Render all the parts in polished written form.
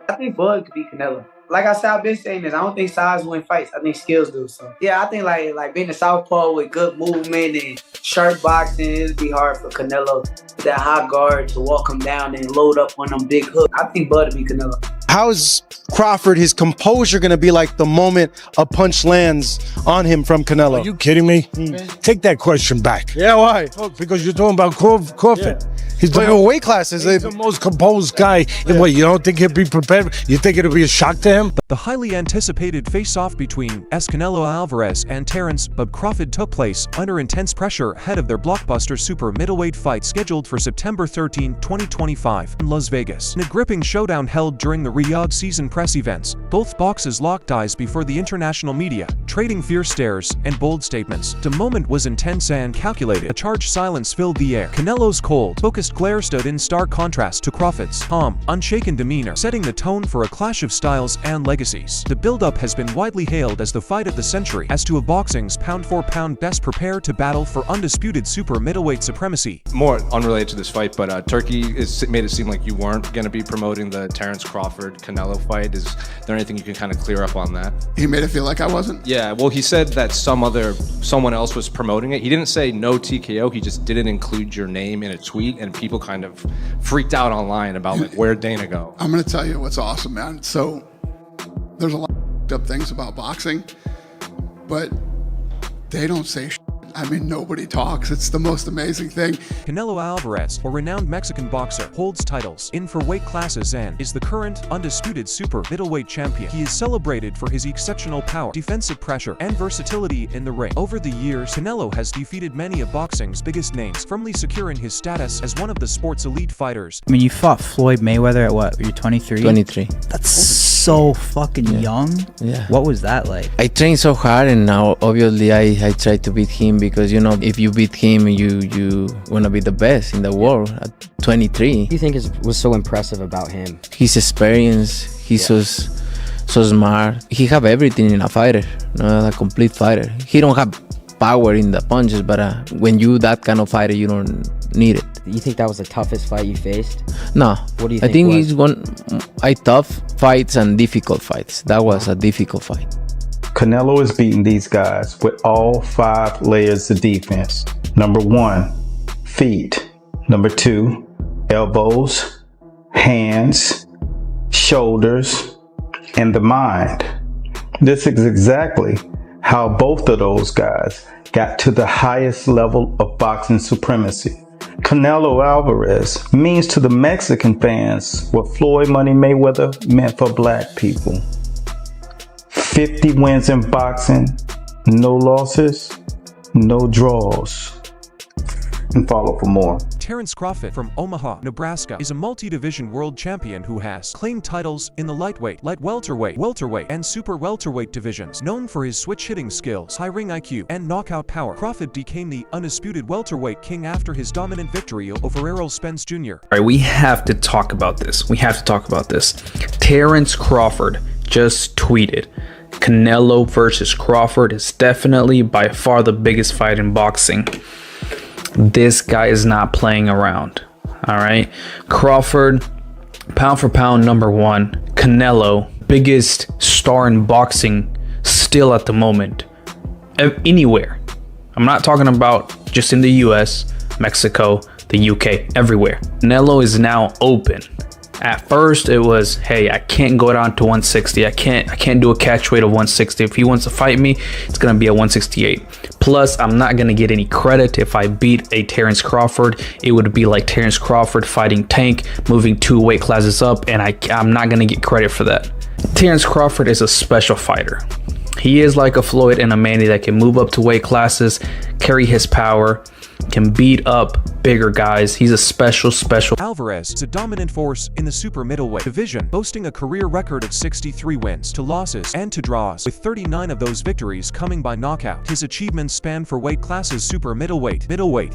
I think Bud could beat Canelo. Like I said, I've been saying this. I don't think size win fights. I think skills do. So yeah, I think like being a southpaw with good movement and sharp boxing, it'd be hard for Canelo, that high guard, to walk him down and load up on them big hooks. I think Bud would beat Canelo. How's Crawford, his composure going to be like the moment a punch lands on him from Canelo? Are you kidding me? Take that question back. Yeah, why? Because you're talking about Crawford. Yeah. He's Weight classes. He's the most composed guy. Yeah. What, you don't think he'll be prepared? You think it'll be a shock to him? The highly anticipated face-off between Canelo Alvarez and Terence Bud Crawford took place under intense pressure ahead of their blockbuster super middleweight fight scheduled for September 13, 2025 in Las Vegas. In a gripping showdown held during the Riyadh season press events, both boxers locked eyes before the international media, trading fierce stares and bold statements. The moment was intense and calculated. A charged silence filled the air. Canelo's cold, focused glare stood in stark contrast to Crawford's calm, unshaken demeanor, setting the tone for a clash of styles and legacies. The build-up has been widely hailed as the fight of the century, as two of boxing's pound-for-pound best prepare to battle for undisputed super middleweight supremacy. More unrelated to this fight, but Turkey made it seem like you weren't going to be promoting the Terence Crawford-Canelo fight. Is there anything you can kind of clear up on that? He made it feel like I wasn't? Yeah, well, he said that someone else was promoting it. He didn't say no TKO, he just didn't include your name in a tweet, and people kind of freaked out online about like where'd Dana go. I'm going to tell you what's awesome, man. So there's a lot of up things about boxing, but they don't say shit. I mean, nobody talks. It's the most amazing thing. Canelo Alvarez, a renowned Mexican boxer, holds titles in four weight classes and is the current undisputed super middleweight champion. He is celebrated for his exceptional power, defensive pressure, and versatility in the ring. Over the years, Canelo has defeated many of boxing's biggest names, firmly securing his status as one of the sport's elite fighters. I mean, you fought Floyd Mayweather at what? You're 23? 23. That's so fucking young. Yeah. What was that like? I trained so hard, and now obviously I tried to beat him because, you know, if you beat him, you want to be the best in the world at 23. What do you think was so impressive about him? His experience, he's so smart. He have everything in a fighter, a complete fighter. He don't have power in the punches, but when you that kind of fighter, you don't need it. You think that was the toughest fight you faced? No. What do you think? I think it's tough fights and difficult fights. That was a difficult fight. Canelo is beating these guys with all 5 layers of defense. Number 1, feet. Number 2, elbows, hands, shoulders, and the mind. This is exactly how both of those guys got to the highest level of boxing supremacy. Canelo Alvarez means to the Mexican fans what Floyd Money Mayweather meant for black people. 50 wins in boxing, no losses, no draws. And follow for more. Terence Crawford from Omaha, Nebraska is a multi-division world champion who has claimed titles in the lightweight, light welterweight, and super welterweight divisions. Known for his switch-hitting skills, high ring IQ, and knockout power, Crawford became the undisputed welterweight king after his dominant victory over Errol Spence Jr. All right, we have to talk about this. Terence Crawford just tweeted, Canelo versus Crawford is definitely by far the biggest fight in boxing. This guy is not playing around. All right. Crawford, pound for pound, number 1. Canelo, biggest star in boxing still at the moment. Anywhere. I'm not talking about just in the US, Mexico, the UK, everywhere. Canelo is now open. At first it was, hey, I can't go down to 160. I can't do a catch weight of 160. If he wants to fight me, it's gonna be at 168. Plus, I'm not gonna get any credit if I beat a Terence Crawford. It would be like Terence Crawford fighting Tank, moving 2 weight classes up, and I'm not gonna get credit for that. Terence Crawford is a special fighter. He is like a Floyd and a Manny that can move up to weight classes, carry his power, can beat up bigger guys. He's a special. Alvarez is a dominant force in the super middleweight division, boasting a career record of 63 wins to losses and to draws, with 39 of those victories coming by knockout. His achievements span for weight classes super middleweight,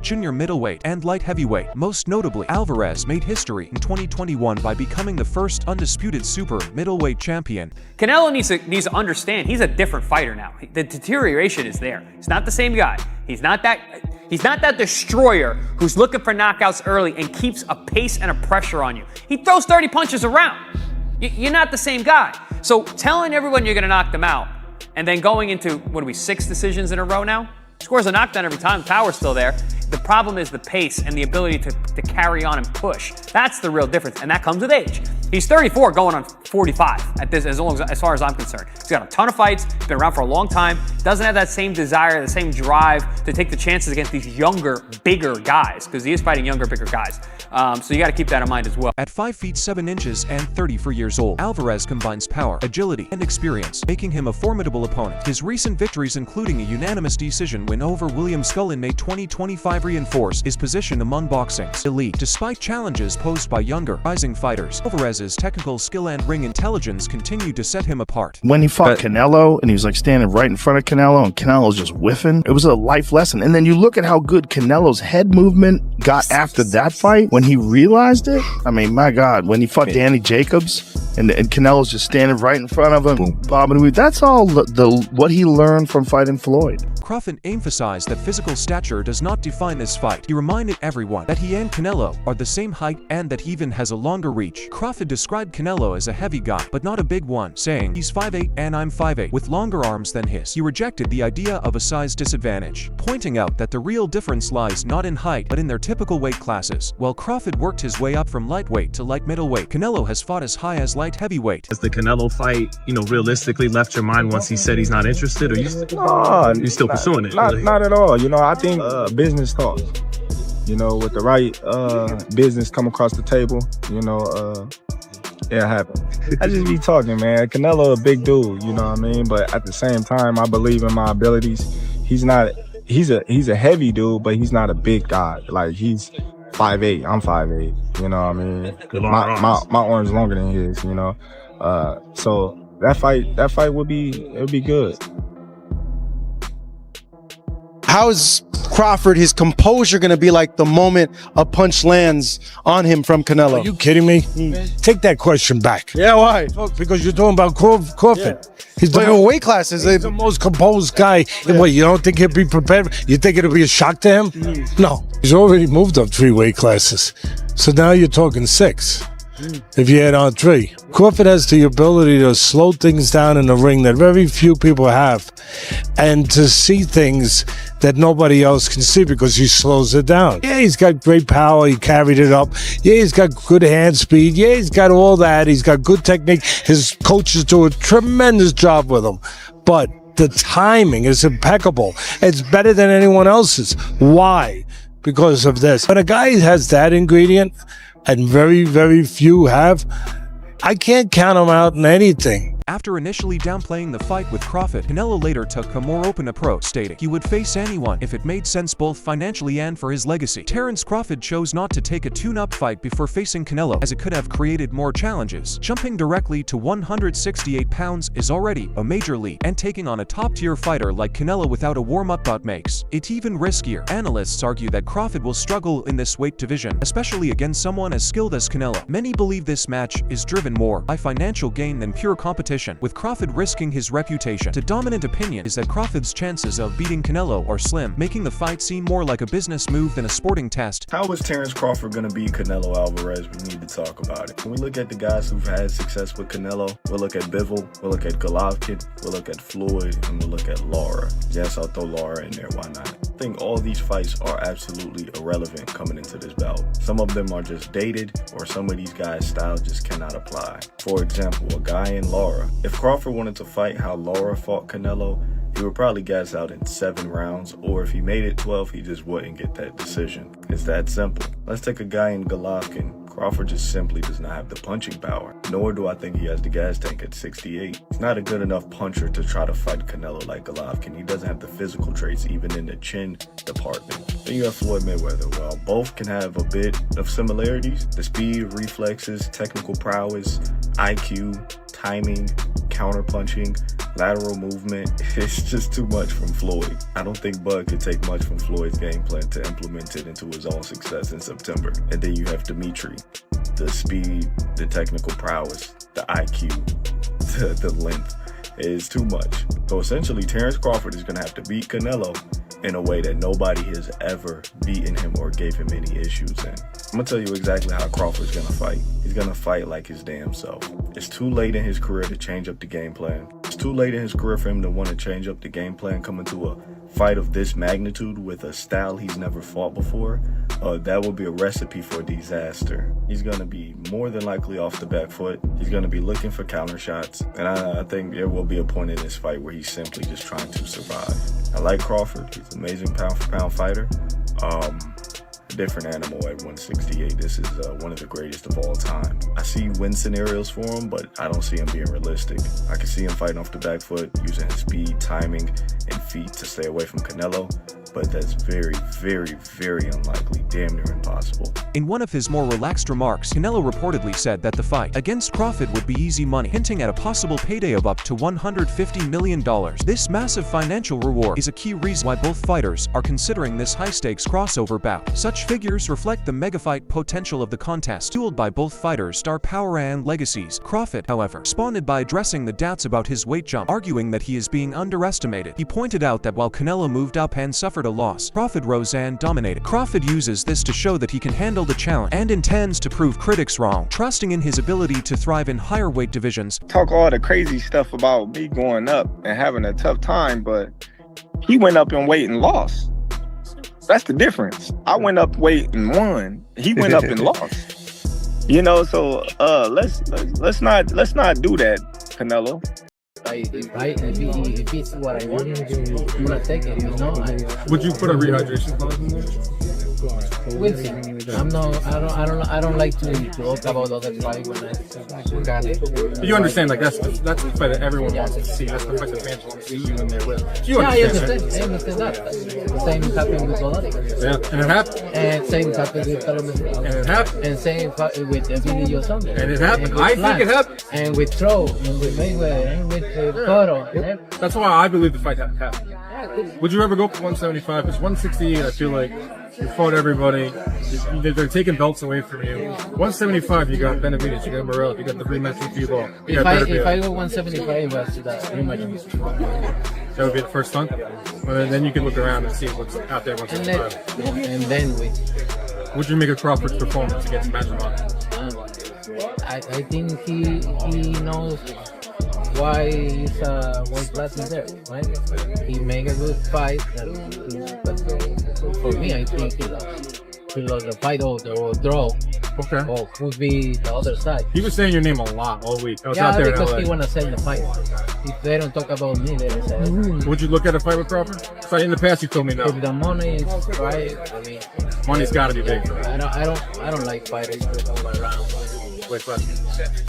junior middleweight, and light heavyweight. Most notably, Alvarez made history in 2021 by becoming the first undisputed super middleweight champion. Canelo needs to understand he's a different fighter now. The deterioration is there. He's not the same guy. He's not that destroyer who's looking for knockouts early and keeps a pace and a pressure on you. He throws 30 punches around. You're not the same guy. So telling everyone you're going to knock them out and then going into, 6 decisions in a row now? Scores a knockdown every time, the power's still there. The problem is the pace and the ability to carry on and push. That's the real difference, and that comes with age. He's 34 going on 45 at this, as far as I'm concerned. He's got a ton of fights, he's been around for a long time, doesn't have that same desire, the same drive to take the chances against these younger, bigger guys, because he is fighting younger, bigger guys. So you got to keep that in mind as well. At 5 feet 7 inches and 34 years old, Alvarez combines power, agility, and experience, making him a formidable opponent. His recent victories, including a unanimous decision win over William Skull in May 2025, reinforce his position among boxing's elite. Despite challenges posed by younger, rising fighters, Alvarez's technical skill and ring intelligence continue to set him apart. When he fought Canelo, and he was like standing right in front of Canelo, and Canelo's just whiffing, it was a life lesson. And then you look at how good Canelo's head movement got after that fight, when he realized it. I mean, my God, when he fought Danny Jacobs, and Canelo's just standing right in front of him, boom, bobbing weave. That's all what he learned from fighting Floyd. Crawford emphasized that physical stature does not define this fight. He reminded everyone that he and Canelo are the same height and that he even has a longer reach. Crawford described Canelo as a heavy guy, but not a big one, saying, "He's 5'8" and I'm 5'8", with longer arms than his." He rejected the idea of a size disadvantage, pointing out that the real difference lies not in height, but in their typical weight classes. While Crawford worked his way up from lightweight to light middleweight, Canelo has fought as high as light heavyweight. Has the Canelo fight, realistically left your mind once he said he's not interested, or you still pursuing it? Not at all. I think business talks. With the right business come across the table, it happens. I just be talking, man. Canelo a big dude, you know what I mean? But at the same time, I believe in my abilities. He's a heavy dude, but he's not a big guy. Like, he's 5'8", I'm 5'8", you know what I mean? My arm's longer than his, so that fight would be good. How is Crawford, his composure going to be like the moment a punch lands on him from Canelo? Are you kidding me? Take that question back. Yeah, why? Because you're talking about Crawford. Yeah. He's weight classes. He's the most composed guy. Yeah. What, you don't think he'll be prepared? You think it'll be a shock to him? No. He's already moved up 3 weight classes. So now you're talking 6. If you add on 3. Crawford has the ability to slow things down in the ring that very few people have, and to see things that nobody else can see because he slows it down. Yeah, he's got great power. He carried it up. Yeah, he's got good hand speed. Yeah, he's got all that. He's got good technique. His coaches do a tremendous job with him. But the timing is impeccable. It's better than anyone else's. Why? Because of this. When a guy has that ingredient, and very, very few have, I can't count him out in anything. After initially downplaying the fight with Crawford, Canelo later took a more open approach, stating he would face anyone if it made sense both financially and for his legacy. Terence Crawford chose not to take a tune-up fight before facing Canelo, as it could have created more challenges. Jumping directly to 168 pounds is already a major leap, and taking on a top-tier fighter like Canelo without a warm-up bout makes it even riskier. Analysts argue that Crawford will struggle in this weight division, especially against someone as skilled as Canelo. Many believe this match is driven more by financial gain than pure competition, with Crawford risking his reputation. The dominant opinion is that Crawford's chances of beating Canelo are slim, making the fight seem more like a business move than a sporting test. How is Terence Crawford going to beat Canelo Alvarez? We need to talk about it. When we look at the guys who've had success with Canelo, we'll look at Bivol, we'll look at Golovkin, we'll look at Floyd, and we'll look at Lara. Yes, I'll throw Lara in there, why not? I think all these fights are absolutely irrelevant coming into this bout. Some of them are just dated, or some of these guys' style just cannot apply. For example, a guy in Lara. If Crawford wanted to fight how Lara fought Canelo, he would probably gas out in 7 rounds, or if he made it 12, he just wouldn't get that decision. It's that simple. Let's take a guy in Golovkin. Crawford just simply does not have the punching power, nor do I think he has the gas tank at 68. He's not a good enough puncher to try to fight Canelo like Golovkin. He doesn't have the physical traits even in the chin department. Then you have Floyd Mayweather. Well, both can have a bit of similarities. The speed, reflexes, technical prowess, IQ, timing, counter-punching, lateral movement. It's just too much from Floyd. I don't think Bud could take much from Floyd's game plan to implement it into his own success in September. And then you have Dimitri. The speed, the technical prowess, the IQ, the length is too much. So essentially, Terence Crawford is going to have to beat Canelo in a way that nobody has ever beaten him or gave him any issues in. I'm gonna tell you exactly how Crawford's gonna fight. He's gonna fight like his damn self. It's too late in his career to change up the game plan. It's too late in his career for him to want to change up the game plan coming to a fight of this magnitude with a style he's never fought before. That will be a recipe for disaster. He's gonna be more than likely off the back foot. He's gonna be looking for counter shots. And I think there will be a point in this fight where he's simply just trying to survive. I like Crawford. He's an amazing pound for pound fighter. Different animal at 168. This is one of the greatest of all time. I see win scenarios for him, but I don't see him being realistic. I can see him fighting off the back foot, using his speed, timing, and feet to stay away from Canelo, but that's very, very, very unlikely, damn near impossible. In one of his more relaxed remarks, Canelo reportedly said that the fight against Crawford would be easy money, hinting at a possible payday of up to $150 million. This massive financial reward is a key reason why both fighters are considering this high-stakes crossover bout. Such figures reflect the mega-fight potential of the contest, fueled by both fighters' star power and legacies. Crawford, however, responded by addressing the doubts about his weight jump, arguing that he is being underestimated. He pointed out that while Canelo moved up and suffered a loss, Crawford rose and dominated. Crawford uses this to show that he can handle the challenge and intends to prove critics wrong, trusting in his ability to thrive in higher weight divisions. Talk all the crazy stuff about me going up and having a tough time, but he went up in weight and lost. That's the difference. I went up weight and won. He went up and lost. You know, so let's not do that, Canelo. If it's what I want, I'm gonna take it. You know. Would you put a rehydration clause in there? We'll see. I don't like to talk about other fight when I got it. You understand, like that's the fight that everyone wants to see. That's the fight that fans want to see you in there with. I understand that. The same happened with Alvarez. Yeah, and it happened. And same happened with Terence. And it happened. And same with Billy Johnson. And it happened. I think it happened. And with Troll, and with Mayweather, and with Cotto. That's why I believe the fight happened. Would you ever go for 175? Because 168, I feel like you fought everybody. They're taking belts away from you. 175, you got Benavidez, you got Morrell, you got the rematch with Vilo. If I go 175, that's that rematch. That would be the first time. Well, then you can look around and see what's out there. 175. And then we. Would you make a Crawford performance against Benjamin? I think he knows why his weight class is there, right? He make a good fight, but for me, I think he lost the fight or draw. Okay. Or could be the other side. He was saying your name a lot all week. I was yeah, out there because in LA. he wanna sell the fight. If they don't talk about me, they don't say it. Would you look at a fight with Crawford? So in the past, you told me no. If the money is right, I mean, money's got to be big. I don't like fighters all around. Do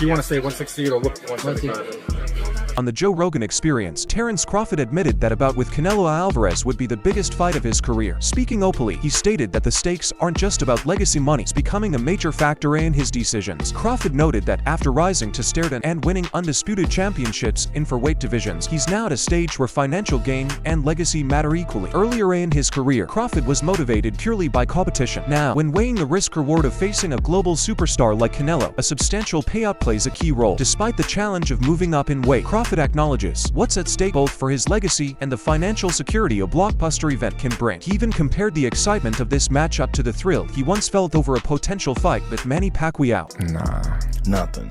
you want to say 168 or look for 175? On the Joe Rogan Experience, Terence Crawford admitted that a bout with Canelo Alvarez would be the biggest fight of his career. Speaking openly, he stated that the stakes aren't just about legacy money, it's becoming a major factor in his decisions. Crawford noted that after rising to staredowns and winning undisputed championships in for weight divisions, he's now at a stage where financial gain and legacy matter equally. Earlier in his career, Crawford was motivated purely by competition. Now, when weighing the risk-reward of facing a global superstar like Canelo, a substantial payout plays a key role. Despite the challenge of moving up in weight, Crawford acknowledges what's at stake both for his legacy and the financial security a blockbuster event can bring. He even compared the excitement of this matchup to the thrill he once felt over a potential fight with Manny Pacquiao. Nah, nothing.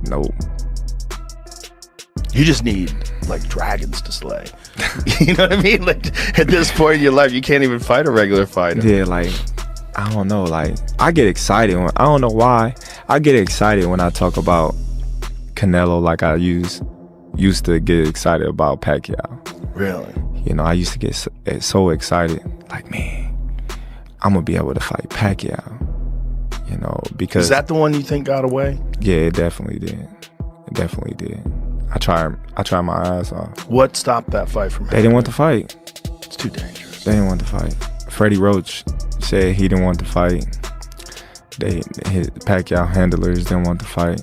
Nope. You just need like dragons to slay. You know what I mean? Like at this point in your life, you can't even fight a regular fighter. Yeah, like I don't know. Like I get excited when I don't know why. I get excited when I talk about Canelo like I used to get excited about Pacquiao. Really? You know, I used to get so excited. Like, man, I'm gonna be able to fight Pacquiao. You know, because is that the one you think got away? Yeah, it definitely did. It definitely did. I tried my ass off. What stopped that fight from happening? They didn't want to fight. It's too dangerous. They didn't want to fight. Freddie Roach said he didn't want to fight. His Pacquiao handlers didn't want to fight.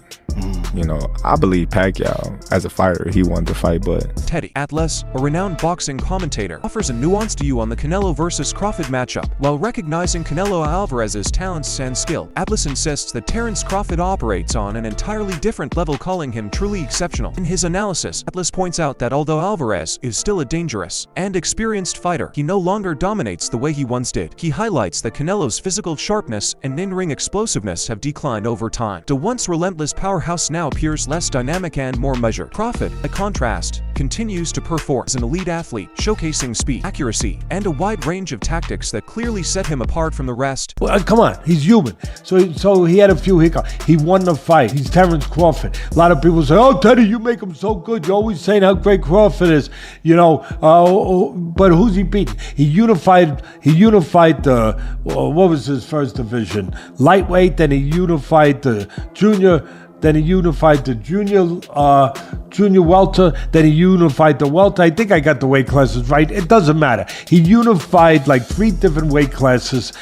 You know, I believe Pacquiao, as a fighter, he won the fight, but Teddy Atlas, a renowned boxing commentator, offers a nuanced view on the Canelo vs. Crawford matchup. While recognizing Canelo Alvarez's talents and skill, Atlas insists that Terence Crawford operates on an entirely different level, calling him truly exceptional. In his analysis, Atlas points out that although Alvarez is still a dangerous and experienced fighter, he no longer dominates the way he once did. He highlights that Canelo's physical sharpness and in-ring explosiveness have declined over time. The once relentless powerhouse now appears less dynamic and more measured. Crawford, by contrast, continues to perform as an elite athlete, showcasing speed, accuracy, and a wide range of tactics that clearly set him apart from the rest. Well, come on, he's human. So he had a few hiccups. He won the fight. He's Terence Crawford. A lot of people say, "Oh, Teddy, you make him so good. You're always saying how great Crawford is." You know, but who's he beating? He unified the what was his first division? Lightweight. Then he unified the junior. Then he unified the junior welter. Then he unified the welter. I think I got the weight classes right. It doesn't matter. He unified like 3 different weight classes.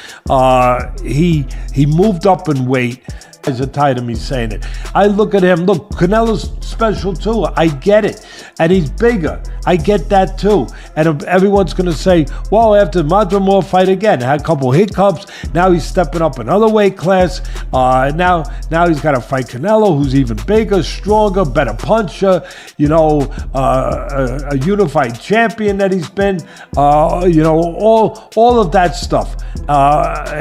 He moved up in weight. Guys are tired of me saying it. I look at him. Look, Canelo's special too. I get it, and he's bigger. I get that too. And everyone's gonna say, "Well, after Madrimov fight again, had a couple hiccups. Now he's stepping up another weight class. Now he's got to fight Canelo, who's even bigger, stronger, better puncher. You know, a unified champion that he's been. You know, all of that stuff.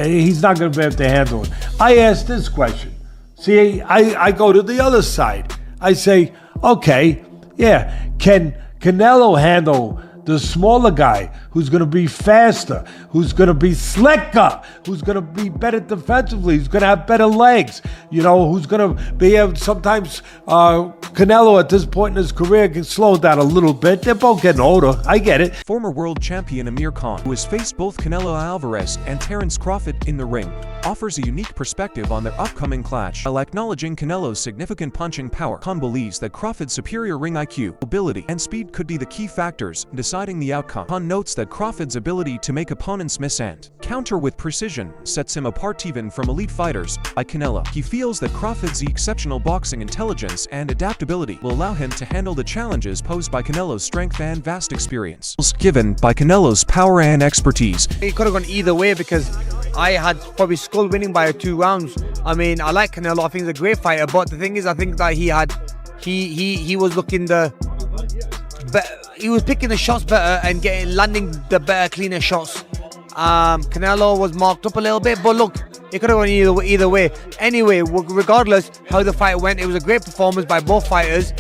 He's not gonna be able to handle it." I asked this question. See, I go to the other side. I say, okay, yeah, can Canelo handle the smaller guy who's going to be faster, who's going to be slicker, who's going to be better defensively, who's going to have better legs, you know, who's going to be able sometimes Canelo at this point in his career can slow down a little bit. They're both getting older. I get it. Former world champion Amir Khan, who has faced both Canelo Alvarez and Terence Crawford in the ring, offers a unique perspective on their upcoming clash. While acknowledging Canelo's significant punching power, Khan believes that Crawford's superior ring IQ, mobility, and speed could be the key factors in deciding the outcome. Khan notes that Crawford's ability to make opponents miss and counter with precision sets him apart even from elite fighters like Canelo. He feels that Crawford's exceptional boxing intelligence and adaptability will allow him to handle the challenges posed by Canelo's strength and vast experience, given by Canelo's power and expertise. It could have gone either way because I had probably Skull winning by 2 rounds. I mean, I like Canelo. I think he's a great fighter, but the thing is, I think that he was looking he was picking the shots better and landing the better, cleaner shots. Canelo was marked up a little bit, but look, it could have gone either way. Anyway, regardless how the fight went, it was a great performance by both fighters,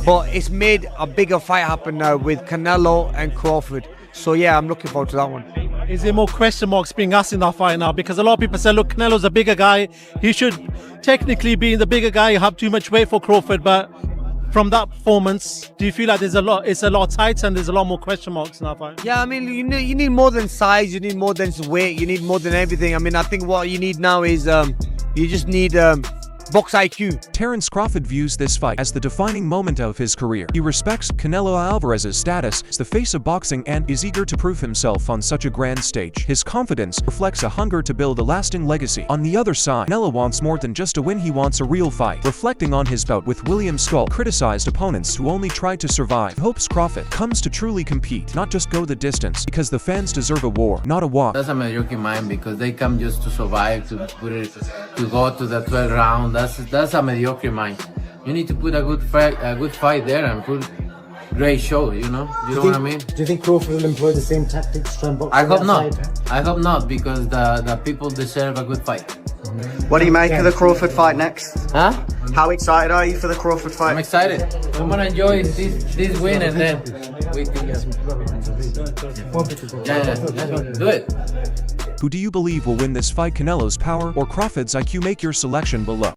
but it's made a bigger fight happen now with Canelo and Crawford. So yeah, I'm looking forward to that one. Is there more question marks being asked in that fight now? Because a lot of people say, look, Canelo's a bigger guy. He should technically be the bigger guy, have too much weight for Crawford, but from that performance, do you feel like it's a lot tighter and there's a lot more question marks in that fight? Yeah, I mean, you need more than size, you need more than weight, you need more than everything. I mean, I think what you need now is you just need box IQ. Terence Crawford views this fight as the defining moment of his career. He respects Canelo Alvarez's status as the face of boxing and is eager to prove himself on such a grand stage. His confidence reflects a hunger to build a lasting legacy. On the other side, Canelo wants more than just a win, he wants a real fight. Reflecting on his bout with William Skull, criticized opponents who only tried to survive, he hopes Crawford comes to truly compete, not just go the distance, because the fans deserve a war, not a walk. That's a mediocre mind because they come just to survive, to go to the 12th round. That's a mediocre mind. You need to put a good fight there and put great show, you know? You know what I mean? Do you think Crawford will employ the same tactics to try and box? I hope not. I hope not, because the people deserve a good fight. What do you make of the Crawford fight next? Huh? How excited are you for the Crawford fight? I'm excited. I'm gonna enjoy this win and then we can do it. Who do you believe will win this fight, Canelo's power or Crawford's IQ? Make your selection below.